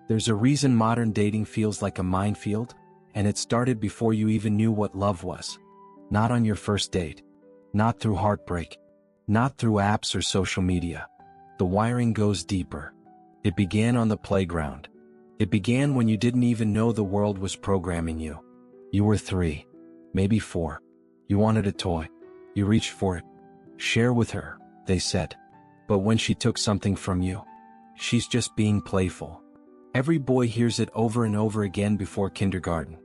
There's a reason modern dating feels like a minefield, and it started before you even knew what love was. Not on your first date. Not through heartbreak. Not through apps or social media. The wiring goes deeper. It began on the playground. It began when you didn't even know the world was programming you. You were 3, maybe 4. You wanted a toy. You reached for it. Share with her, they said. But when she took something from you, she's just being playful. Every boy hears it over and over again before kindergarten.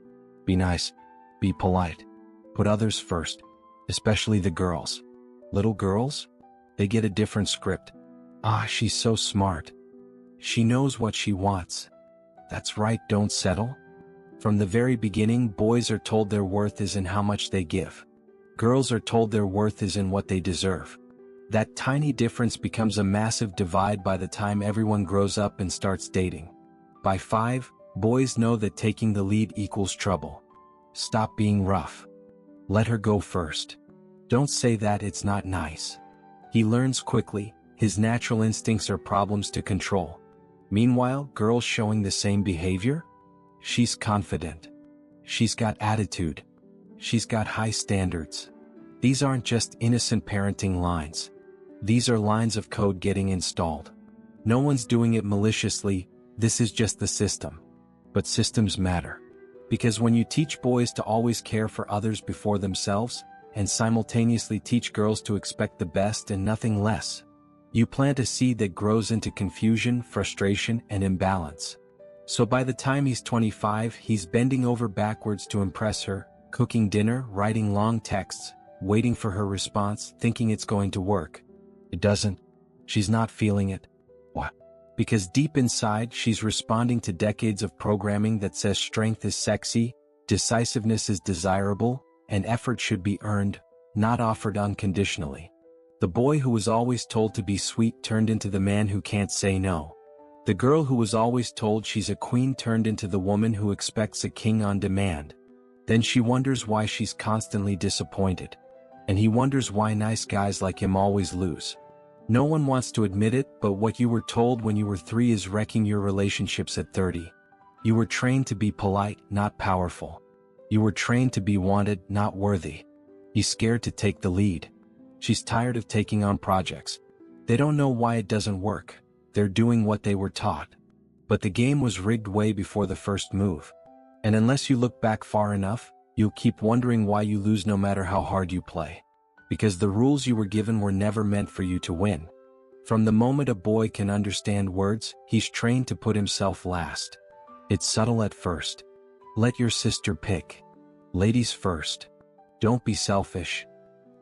Be nice. Be polite. Put others first, especially the girls. Little girls? They get a different script. Ah, she's so smart. She knows what she wants. That's right, don't settle. From the very beginning, boys are told their worth is in how much they give. Girls are told their worth is in what they deserve. That tiny difference becomes a massive divide by the time everyone grows up and starts dating. By 5, boys know that taking the lead equals trouble. Stop being rough. Let her go first. Don't say that it's not nice. He learns quickly, his natural instincts are problems to control. Meanwhile, girls showing the same behavior? She's confident. She's got attitude. She's got high standards. These aren't just innocent parenting lines. These are lines of code getting installed. No one's doing it maliciously, this is just the system. But systems matter. Because when you teach boys to always care for others before themselves, and simultaneously teach girls to expect the best and nothing less, you plant a seed that grows into confusion, frustration, and imbalance. So by the time he's 25, he's bending over backwards to impress her, cooking dinner, writing long texts, waiting for her response, thinking it's going to work. It doesn't. She's not feeling it. What? Because deep inside, she's responding to decades of programming that says strength is sexy, decisiveness is desirable, and effort should be earned, not offered unconditionally. The boy who was always told to be sweet turned into the man who can't say no. The girl who was always told she's a queen turned into the woman who expects a king on demand. Then she wonders why she's constantly disappointed. And he wonders why nice guys like him always lose. No one wants to admit it, but what you were told when you were 3 is wrecking your relationships at 30. You were trained to be polite, not powerful. You were trained to be wanted, not worthy. He's scared to take the lead. She's tired of taking on projects. They don't know why it doesn't work. They're doing what they were taught. But the game was rigged way before the first move. And unless you look back far enough, you'll keep wondering why you lose no matter how hard you play. Because the rules you were given were never meant for you to win. From the moment a boy can understand words, he's trained to put himself last. It's subtle at first. Let your sister pick. Ladies first. Don't be selfish.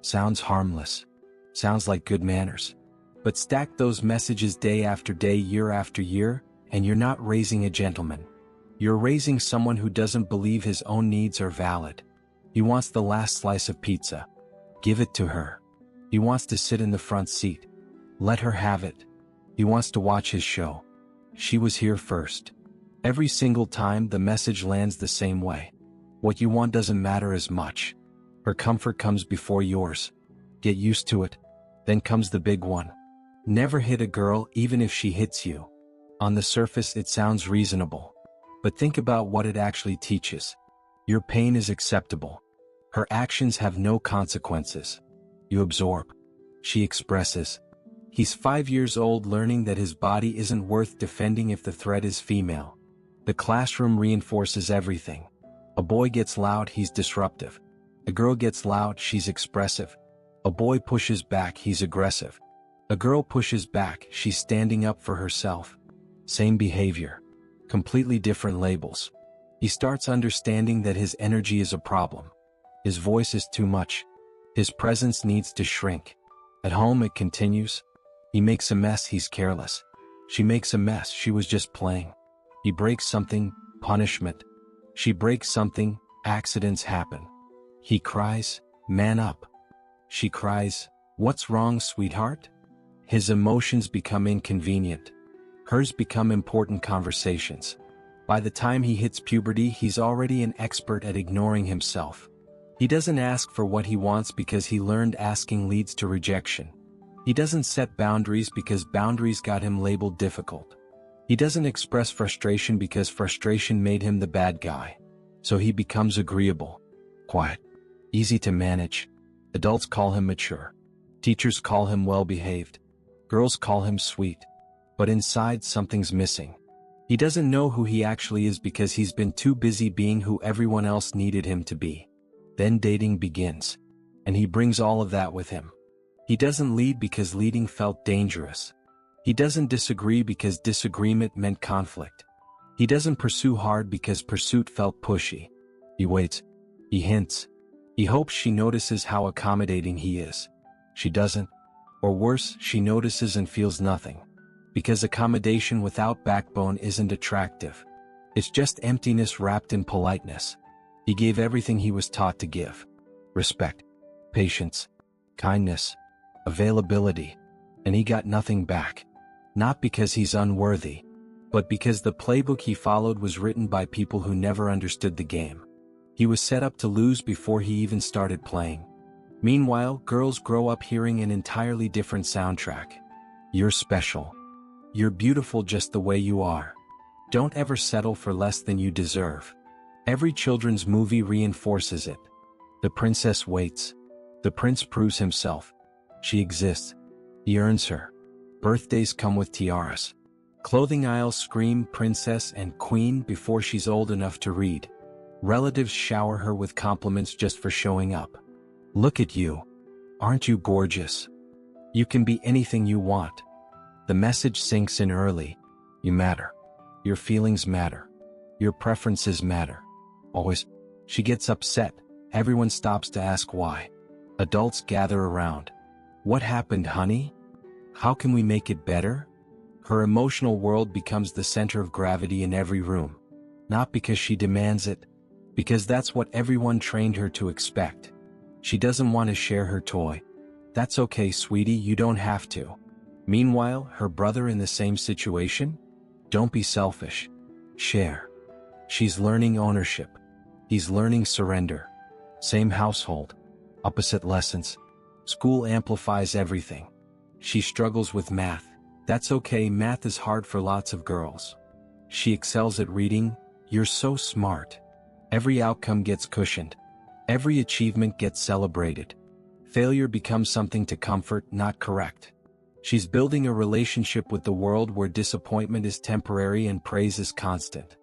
Sounds harmless. Sounds like good manners. But stack those messages day after day, year after year, and you're not raising a gentleman. You're raising someone who doesn't believe his own needs are valid. He wants the last slice of pizza. Give it to her. He wants to sit in the front seat. Let her have it. He wants to watch his show. She was here first. Every single time the message lands the same way. What you want doesn't matter as much. Her comfort comes before yours. Get used to it. Then comes the big one. Never hit a girl even if she hits you. On the surface it sounds reasonable. But think about what it actually teaches. Your pain is acceptable. Her actions have no consequences. You absorb. She expresses. He's 5 years old learning that his body isn't worth defending if the threat is female. The classroom reinforces everything. A boy gets loud, he's disruptive. A girl gets loud, she's expressive. A boy pushes back, he's aggressive. A girl pushes back, she's standing up for herself. Same behavior. Completely different labels. He starts understanding that his energy is a problem. His voice is too much. His presence needs to shrink. At home it continues. He makes a mess, he's careless. She makes a mess, she was just playing. He breaks something, punishment. She breaks something, accidents happen. He cries, man up. She cries, what's wrong, sweetheart? His emotions become inconvenient. Hers become important conversations. By the time he hits puberty, he's already an expert at ignoring himself. He doesn't ask for what he wants because he learned asking leads to rejection. He doesn't set boundaries because boundaries got him labeled difficult. He doesn't express frustration because frustration made him the bad guy. So he becomes agreeable, quiet, easy to manage. Adults call him mature. Teachers call him well-behaved. Girls call him sweet. But inside something's missing. He doesn't know who he actually is because he's been too busy being who everyone else needed him to be. Then dating begins. And he brings all of that with him. He doesn't lead because leading felt dangerous. He doesn't disagree because disagreement meant conflict. He doesn't pursue hard because pursuit felt pushy. He waits. He hints. He hopes she notices how accommodating he is. She doesn't. Or worse, she notices and feels nothing. Because accommodation without backbone isn't attractive. It's just emptiness wrapped in politeness. He gave everything he was taught to give. Respect, patience, kindness, availability. And he got nothing back. Not because he's unworthy, but because the playbook he followed was written by people who never understood the game. He was set up to lose before he even started playing. Meanwhile, girls grow up hearing an entirely different soundtrack. You're special. You're beautiful just the way you are. Don't ever settle for less than you deserve. Every children's movie reinforces it. The princess waits. The prince proves himself. She exists. He earns her. Birthdays come with tiaras. Clothing aisles scream princess and queen before she's old enough to read. Relatives shower her with compliments just for showing up. Look at you. Aren't you gorgeous? You can be anything you want. The message sinks in early. You matter. Your feelings matter. Your preferences matter. Always. She gets upset. Everyone stops to ask why. Adults gather around. What happened, honey? How can we make it better? Her emotional world becomes the center of gravity in every room. Not because she demands it, because that's what everyone trained her to expect. She doesn't want to share her toy. That's okay, sweetie, you don't have to. Meanwhile, her brother in the same situation? Don't be selfish. Share. She's learning ownership. He's learning surrender. Same household. Opposite lessons. School amplifies everything. She struggles with math. That's okay, math is hard for lots of girls. She excels at reading. You're so smart. Every outcome gets cushioned. Every achievement gets celebrated. Failure becomes something to comfort, not correct. She's building a relationship with the world where disappointment is temporary and praise is constant.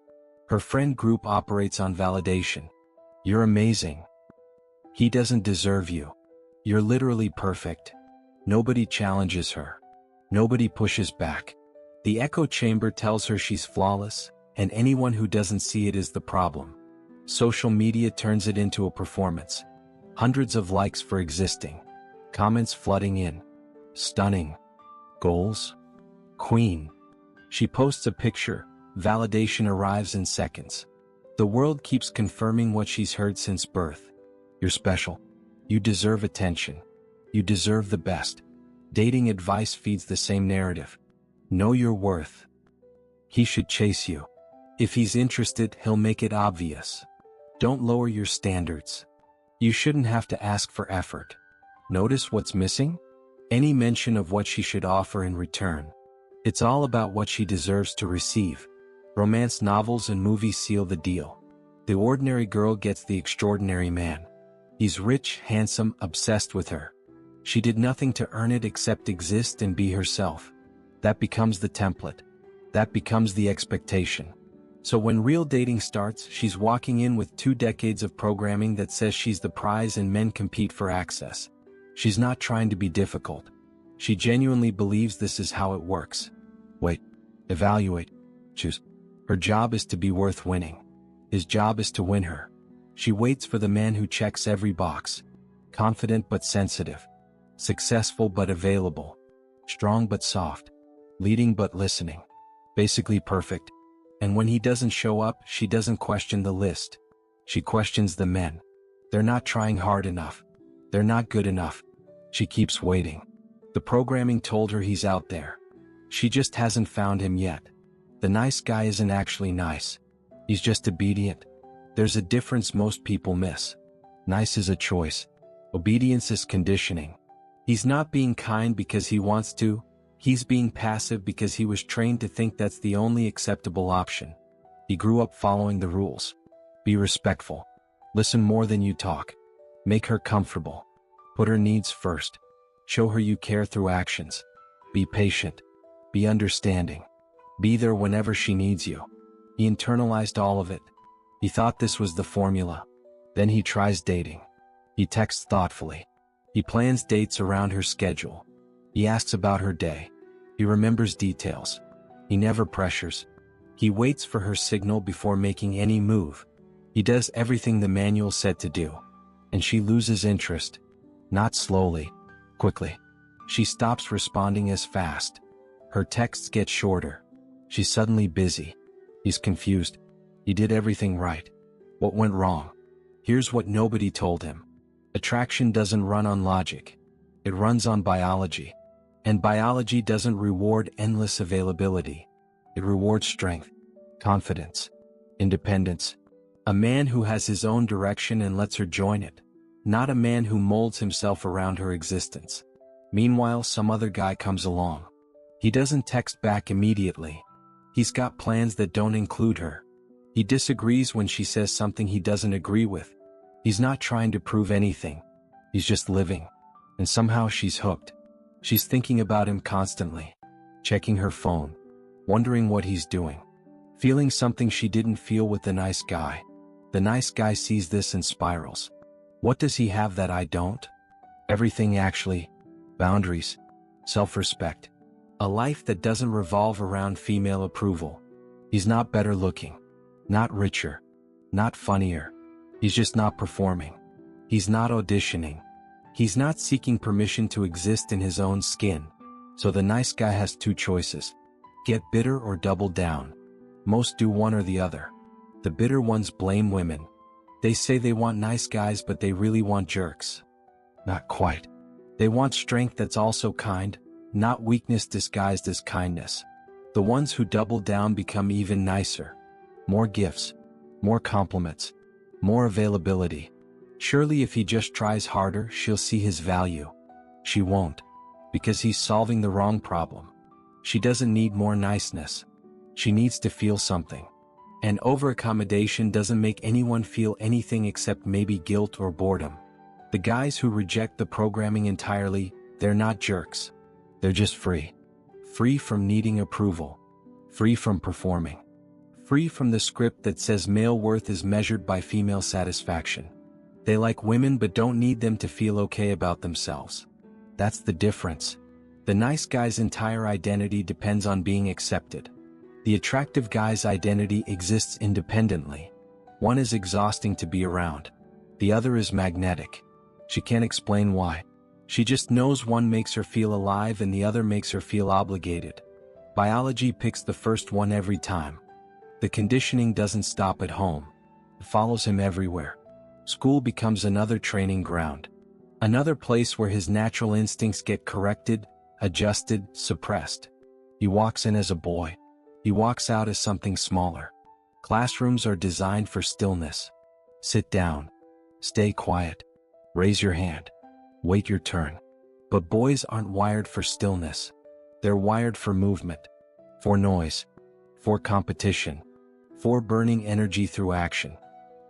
Her friend group operates on validation. You're amazing. He doesn't deserve you. You're literally perfect. Nobody challenges her. Nobody pushes back. The echo chamber tells her she's flawless, and anyone who doesn't see it is the problem. Social media turns it into a performance. Hundreds of likes for existing. Comments flooding in. Stunning. Goals? Queen. She posts a picture. Validation arrives in seconds. The world keeps confirming what she's heard since birth. You're special. You deserve attention. You deserve the best. Dating advice feeds the same narrative. Know your worth. He should chase you. If he's interested, he'll make it obvious. Don't lower your standards. You shouldn't have to ask for effort. Notice what's missing? Any mention of what she should offer in return. It's all about what she deserves to receive. Romance novels and movies seal the deal. The ordinary girl gets the extraordinary man. He's rich, handsome, obsessed with her. She did nothing to earn it except exist and be herself. That becomes the template. That becomes the expectation. So when real dating starts, she's walking in with 2 decades of programming that says she's the prize and men compete for access. She's not trying to be difficult. She genuinely believes this is how it works. Wait. Evaluate. Choose. Her job is to be worth winning. His job is to win her. She waits for the man who checks every box. Confident but sensitive. Successful but available. Strong but soft. Leading but listening. Basically perfect. And when he doesn't show up, she doesn't question the list. She questions the men. They're not trying hard enough. They're not good enough. She keeps waiting. The programming told her he's out there. She just hasn't found him yet. The nice guy isn't actually nice. He's just obedient. There's a difference most people miss. Nice is a choice. Obedience is conditioning. He's not being kind because he wants to. He's being passive because he was trained to think that's the only acceptable option. He grew up following the rules. Be respectful. Listen more than you talk. Make her comfortable. Put her needs first. Show her you care through actions. Be patient. Be understanding. Be there whenever she needs you. He internalized all of it. He thought this was the formula. Then he tries dating. He texts thoughtfully. He plans dates around her schedule. He asks about her day. He remembers details. He never pressures. He waits for her signal before making any move. He does everything the manual said to do. And she loses interest. Not slowly, quickly. She stops responding as fast. Her texts get shorter. She's suddenly busy. He's confused. He did everything right. What went wrong? Here's what nobody told him. Attraction doesn't run on logic. It runs on biology. And biology doesn't reward endless availability. It rewards strength, confidence, independence. A man who has his own direction and lets her join it. Not a man who molds himself around her existence. Meanwhile, some other guy comes along. He doesn't text back immediately. He's got plans that don't include her. He disagrees when she says something he doesn't agree with. He's not trying to prove anything. He's just living. And somehow she's hooked. She's thinking about him constantly. Checking her phone. Wondering what he's doing. Feeling something she didn't feel with the nice guy. The nice guy sees this and spirals. What does he have that I don't? Everything actually. Boundaries. Self-respect. A life that doesn't revolve around female approval. He's not better looking. Not richer. Not funnier. He's just not performing. He's not auditioning. He's not seeking permission to exist in his own skin. So the nice guy has two choices. Get bitter or double down. Most do one or the other. The bitter ones blame women. They say they want nice guys but they really want jerks. Not quite. They want strength that's also kind, not weakness disguised as kindness. The ones who double down become even nicer. More gifts. More compliments. More availability. Surely if he just tries harder, she'll see his value. She won't. Because he's solving the wrong problem. She doesn't need more niceness. She needs to feel something. And over-accommodation doesn't make anyone feel anything except maybe guilt or boredom. The guys who reject the programming entirely, they're not jerks. They're just free. Free from needing approval. Free from performing. Free from the script that says male worth is measured by female satisfaction. They like women but don't need them to feel okay about themselves. That's the difference. The nice guy's entire identity depends on being accepted. The attractive guy's identity exists independently. One is exhausting to be around. The other is magnetic. She can't explain why. She just knows one makes her feel alive and the other makes her feel obligated. Biology picks the first one every time. The conditioning doesn't stop at home. It follows him everywhere. School becomes another training ground. Another place where his natural instincts get corrected, adjusted, suppressed. He walks in as a boy. He walks out as something smaller. Classrooms are designed for stillness. Sit down. Stay quiet. Raise your hand. Wait your turn. But boys aren't wired for stillness. They're wired for movement. For noise. For competition. For burning energy through action.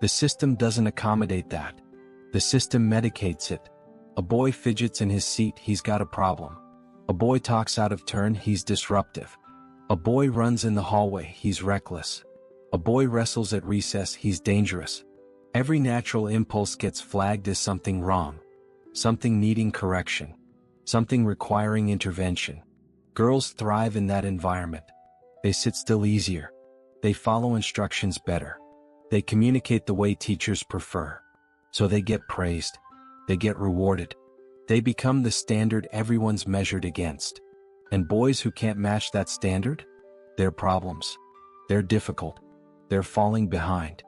The system doesn't accommodate that. The system medicates it. A boy fidgets in his seat, he's got a problem. A boy talks out of turn, he's disruptive. A boy runs in the hallway, he's reckless. A boy wrestles at recess, he's dangerous. Every natural impulse gets flagged as something wrong. Something needing correction. Something requiring intervention. Girls thrive in that environment. They sit still easier. They follow instructions better. They communicate the way teachers prefer. So they get praised. They get rewarded. They become the standard everyone's measured against. And boys who can't match that standard? They're problems. They're difficult. They're falling behind.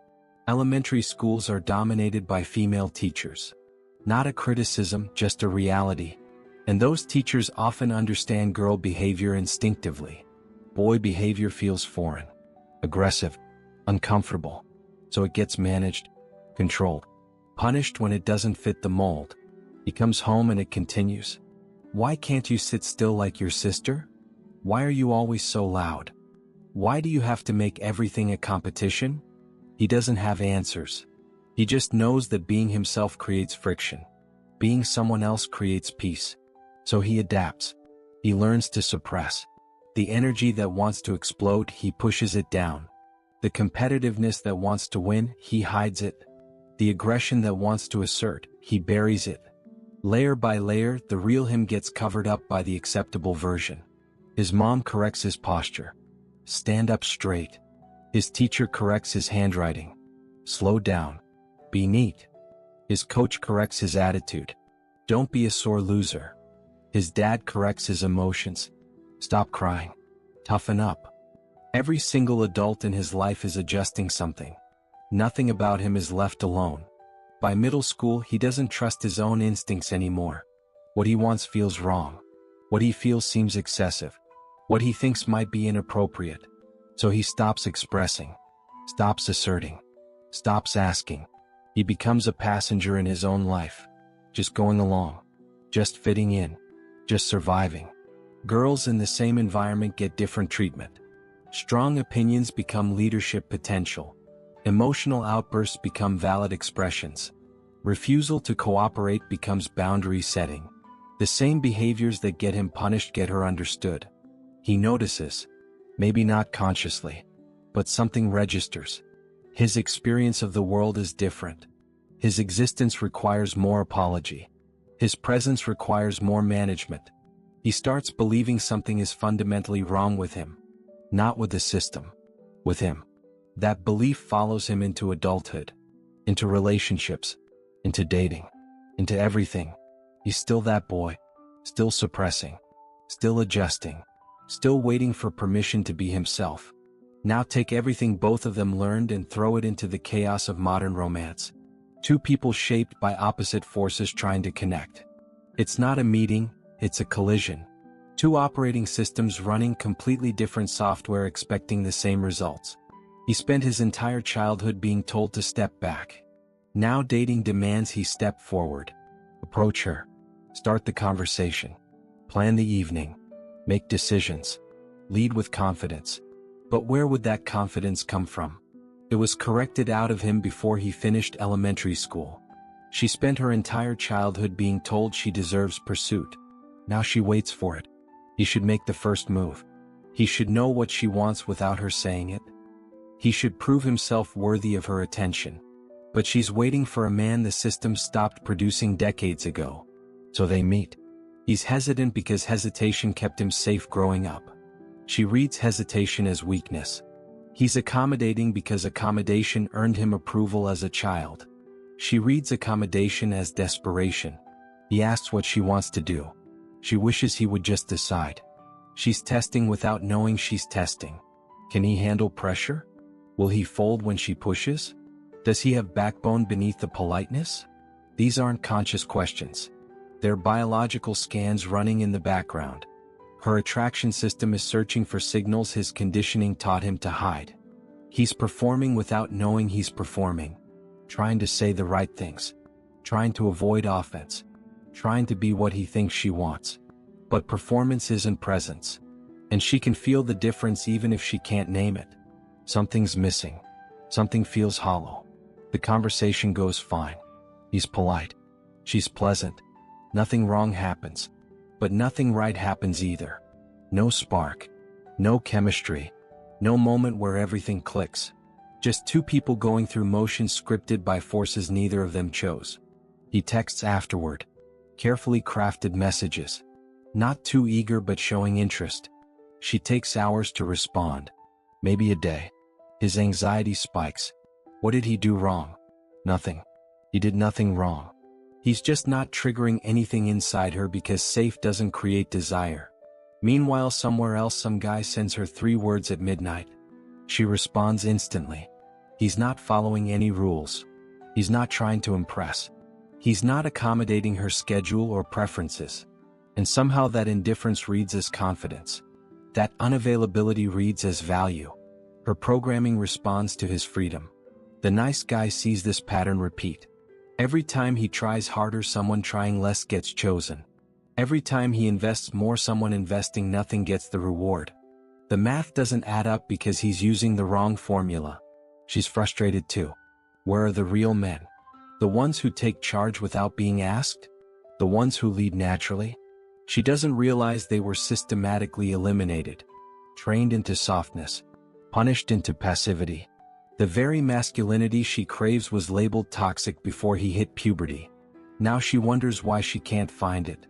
Elementary schools are dominated by female teachers. Not a criticism, just a reality. And those teachers often understand girl behavior instinctively. Boy behavior feels foreign, aggressive, uncomfortable. So it gets managed, controlled, punished when it doesn't fit the mold. He comes home and it continues. Why can't you sit still like your sister? Why are you always so loud? Why do you have to make everything a competition? He doesn't have answers. He just knows that being himself creates friction. Being someone else creates peace. So he adapts. He learns to suppress. The energy that wants to explode, he pushes it down. The competitiveness that wants to win, he hides it. The aggression that wants to assert, he buries it. Layer by layer, the real him gets covered up by the acceptable version. His mom corrects his posture. Stand up straight. His teacher corrects his handwriting. Slow down. Be neat. His coach corrects his attitude. Don't be a sore loser. His dad corrects his emotions. Stop crying. Toughen up. Every single adult in his life is adjusting something. Nothing about him is left alone. By middle school, he doesn't trust his own instincts anymore. What he wants feels wrong. What he feels seems excessive. What he thinks might be inappropriate. So he stops expressing. Stops asserting. Stops asking. He becomes a passenger in his own life. Just going along. Just fitting in. Just surviving. Girls in the same environment get different treatment. Strong opinions become leadership potential. Emotional outbursts become valid expressions. Refusal to cooperate becomes boundary setting. The same behaviors that get him punished get her understood. He notices. Maybe not consciously. But something registers. His experience of the world is different. His existence requires more apology. His presence requires more management. He starts believing something is fundamentally wrong with him. Not with the system. With him. That belief follows him into adulthood. Into relationships. Into dating. Into everything. He's still that boy. Still suppressing. Still adjusting. Still waiting for permission to be himself. Now take everything both of them learned and throw it into the chaos of modern romance. Two people shaped by opposite forces trying to connect. It's not a meeting, it's a collision. Two operating systems running completely different software expecting the same results. He spent his entire childhood being told to step back. Now dating demands he step forward. Approach her. Start the conversation. Plan the evening. Make decisions. Lead with confidence. But where would that confidence come from? It was corrected out of him before he finished elementary school. She spent her entire childhood being told she deserves pursuit. Now she waits for it. He should make the first move. He should know what she wants without her saying it. He should prove himself worthy of her attention. But she's waiting for a man the system stopped producing decades ago. So they meet. He's hesitant because hesitation kept him safe growing up. She reads hesitation as weakness. He's accommodating because accommodation earned him approval as a child. She reads accommodation as desperation. He asks what she wants to do. She wishes he would just decide. She's testing without knowing she's testing. Can he handle pressure? Will he fold when she pushes? Does he have backbone beneath the politeness? These aren't conscious questions. They're biological scans running in the background. Her attraction system is searching for signals his conditioning taught him to hide. He's performing without knowing he's performing. Trying to say the right things. Trying to avoid offense. Trying to be what he thinks she wants. But performance isn't presence. And she can feel the difference even if she can't name it. Something's missing. Something feels hollow. The conversation goes fine. He's polite. She's pleasant. Nothing wrong happens. But nothing right happens either. No spark. No chemistry. No moment where everything clicks. Just two people going through motions scripted by forces neither of them chose. He texts afterward. Carefully crafted messages. Not too eager but showing interest. She takes hours to respond. Maybe a day. His anxiety spikes. What did he do wrong? Nothing. He did nothing wrong. He's just not triggering anything inside her because safe doesn't create desire. Meanwhile, somewhere else some guy sends her 3 words at midnight. She responds instantly. He's not following any rules. He's not trying to impress. He's not accommodating her schedule or preferences. And somehow that indifference reads as confidence. That unavailability reads as value. Her programming responds to his freedom. The nice guy sees this pattern repeat. Every time he tries harder, someone trying less gets chosen. Every time he invests more, someone investing nothing gets the reward. The math doesn't add up because he's using the wrong formula. She's frustrated too. Where are the real men? The ones who take charge without being asked? The ones who lead naturally? She doesn't realize they were systematically eliminated, trained into softness, punished into passivity. The very masculinity she craves was labeled toxic before he hit puberty. Now she wonders why she can't find it.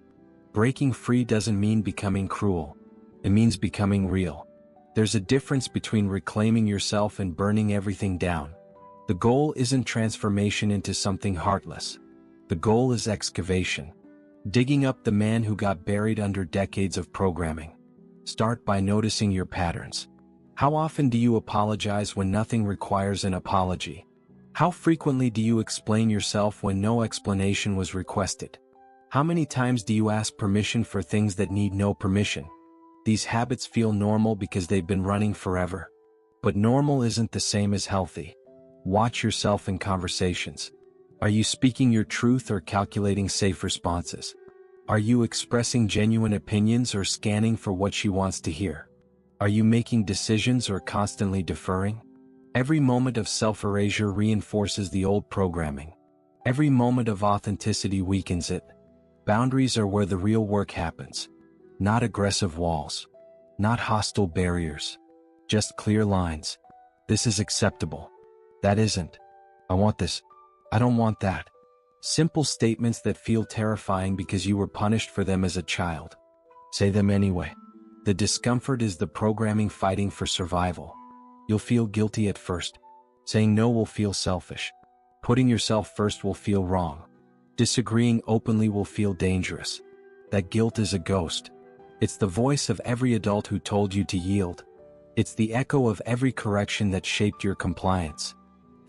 Breaking free doesn't mean becoming cruel. It means becoming real. There's a difference between reclaiming yourself and burning everything down. The goal isn't transformation into something heartless. The goal is excavation. Digging up the man who got buried under decades of programming. Start by noticing your patterns. How often do you apologize when nothing requires an apology? How frequently do you explain yourself when no explanation was requested? How many times do you ask permission for things that need no permission? These habits feel normal because they've been running forever. But normal isn't the same as healthy. Watch yourself in conversations. Are you speaking your truth or calculating safe responses? Are you expressing genuine opinions or scanning for what she wants to hear? Are you making decisions or constantly deferring? Every moment of self-erasure reinforces the old programming. Every moment of authenticity weakens it. Boundaries are where the real work happens. Not aggressive walls. Not hostile barriers. Just clear lines. This is acceptable. That isn't. I want this. I don't want that. Simple statements that feel terrifying because you were punished for them as a child. Say them anyway. The discomfort is the programming fighting for survival. You'll feel guilty at first. Saying no will feel selfish. Putting yourself first will feel wrong. Disagreeing openly will feel dangerous. That guilt is a ghost. It's the voice of every adult who told you to yield. It's the echo of every correction that shaped your compliance.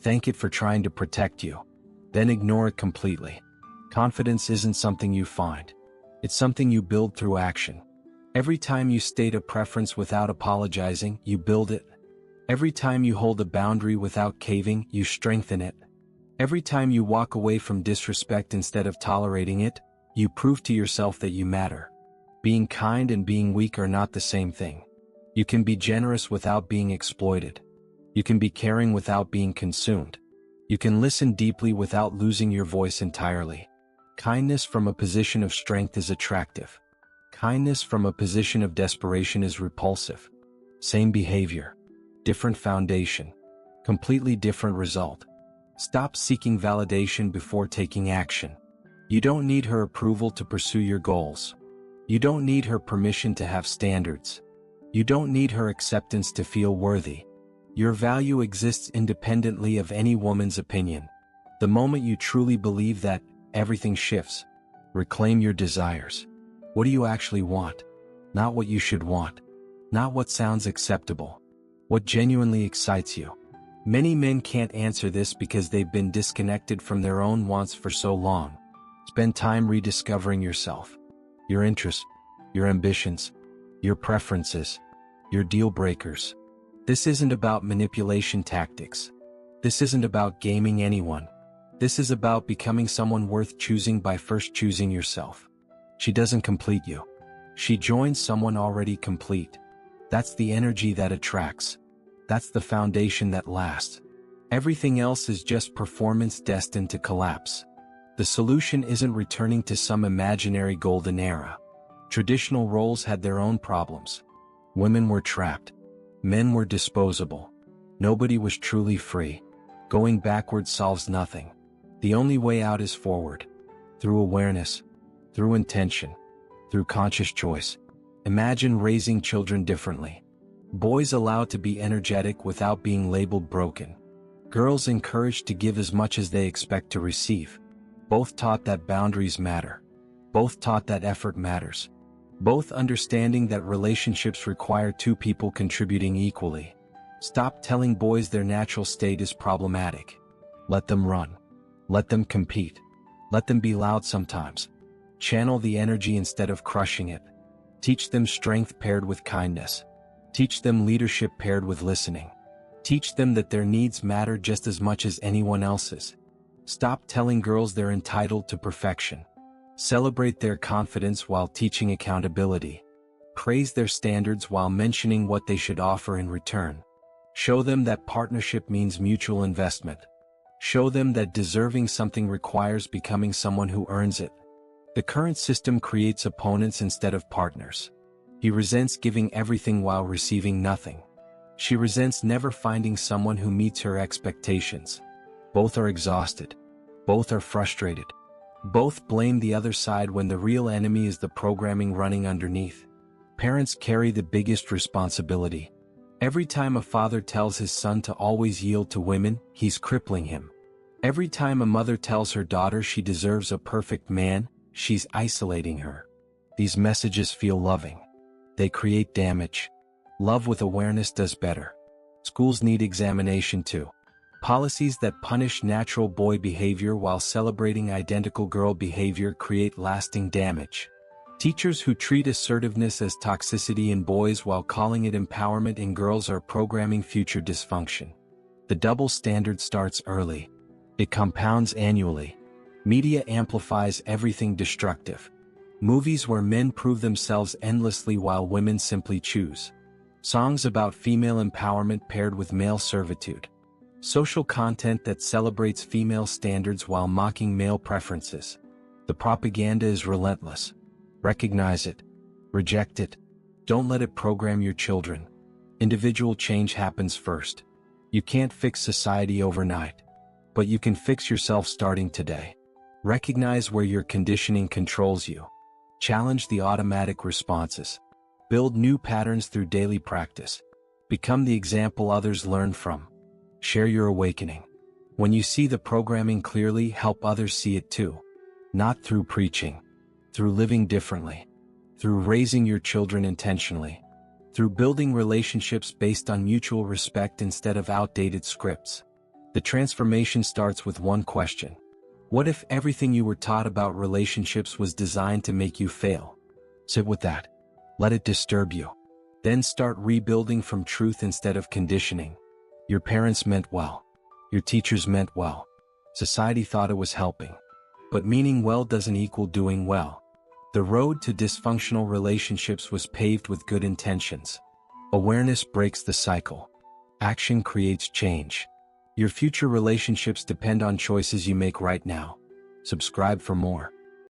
Thank it for trying to protect you. Then ignore it completely. Confidence isn't something you find. It's something you build through action. Every time you state a preference without apologizing, you build it. Every time you hold a boundary without caving, you strengthen it. Every time you walk away from disrespect instead of tolerating it, you prove to yourself that you matter. Being kind and being weak are not the same thing. You can be generous without being exploited. You can be caring without being consumed. You can listen deeply without losing your voice entirely. Kindness from a position of strength is attractive. Kindness from a position of desperation is repulsive. Same behavior. Different foundation. Completely different result. Stop seeking validation before taking action. You don't need her approval to pursue your goals. You don't need her permission to have standards. You don't need her acceptance to feel worthy. Your value exists independently of any woman's opinion. The moment you truly believe that, everything shifts. Reclaim your desires. What do you actually want? Not what you should want. Not what sounds acceptable. What genuinely excites you. Many men can't answer this because they've been disconnected from their own wants for so long. Spend time rediscovering yourself. Your interests, your ambitions, your preferences, your deal breakers. This isn't about manipulation tactics. This isn't about gaming anyone. This is about becoming someone worth choosing by first choosing yourself. She doesn't complete you. She joins someone already complete. That's the energy that attracts. That's the foundation that lasts. Everything else is just performance destined to collapse. The solution isn't returning to some imaginary golden era. Traditional roles had their own problems. Women were trapped. Men were disposable. Nobody was truly free. Going backward solves nothing. The only way out is forward. Through awareness. Through intention. Through conscious choice. Imagine raising children differently. Boys allowed to be energetic without being labeled broken. Girls encouraged to give as much as they expect to receive. Both taught that boundaries matter. Both taught that effort matters. Both understanding that relationships require two people contributing equally. Stop telling boys their natural state is problematic. Let them run. Let them compete. Let them be loud sometimes. Channel the energy instead of crushing it. Teach them strength paired with kindness. Teach them leadership paired with listening. Teach them that their needs matter just as much as anyone else's. Stop telling girls they're entitled to perfection. Celebrate their confidence while teaching accountability. Praise their standards while mentioning what they should offer in return. Show them that partnership means mutual investment. Show them that deserving something requires becoming someone who earns it. The current system creates opponents instead of partners. He resents giving everything while receiving nothing. She resents never finding someone who meets her expectations. Both are exhausted. Both are frustrated. Both blame the other side when the real enemy is the programming running underneath. Parents carry the biggest responsibility. Every time a father tells his son to always yield to women, he's crippling him. Every time a mother tells her daughter she deserves a perfect man, she's isolating her. These messages feel loving. They create damage. Love with awareness does better. Schools need examination too. Policies that punish natural boy behavior while celebrating identical girl behavior create lasting damage. Teachers who treat assertiveness as toxicity in boys while calling it empowerment in girls are programming future dysfunction. The double standard starts early. It compounds annually. Media amplifies everything destructive. Movies where men prove themselves endlessly while women simply choose. Songs about female empowerment paired with male servitude. Social content that celebrates female standards while mocking male preferences. The propaganda is relentless. Recognize it. Reject it. Don't let it program your children. Individual change happens first. You can't fix society overnight. But you can fix yourself starting today. Recognize where your conditioning controls you. Challenge the automatic responses. Build new patterns through daily practice. Become the example others learn from. Share your awakening. When you see the programming clearly, help others see it too. Not through preaching. Through living differently. Through raising your children intentionally. Through building relationships based on mutual respect instead of outdated scripts. The transformation starts with one question. What if everything you were taught about relationships was designed to make you fail? Sit with that. Let it disturb you. Then start rebuilding from truth instead of conditioning. Your parents meant well. Your teachers meant well. Society thought it was helping. But meaning well doesn't equal doing well. The road to dysfunctional relationships was paved with good intentions. Awareness breaks the cycle. Action creates change. Your future relationships depend on choices you make right now. Subscribe for more.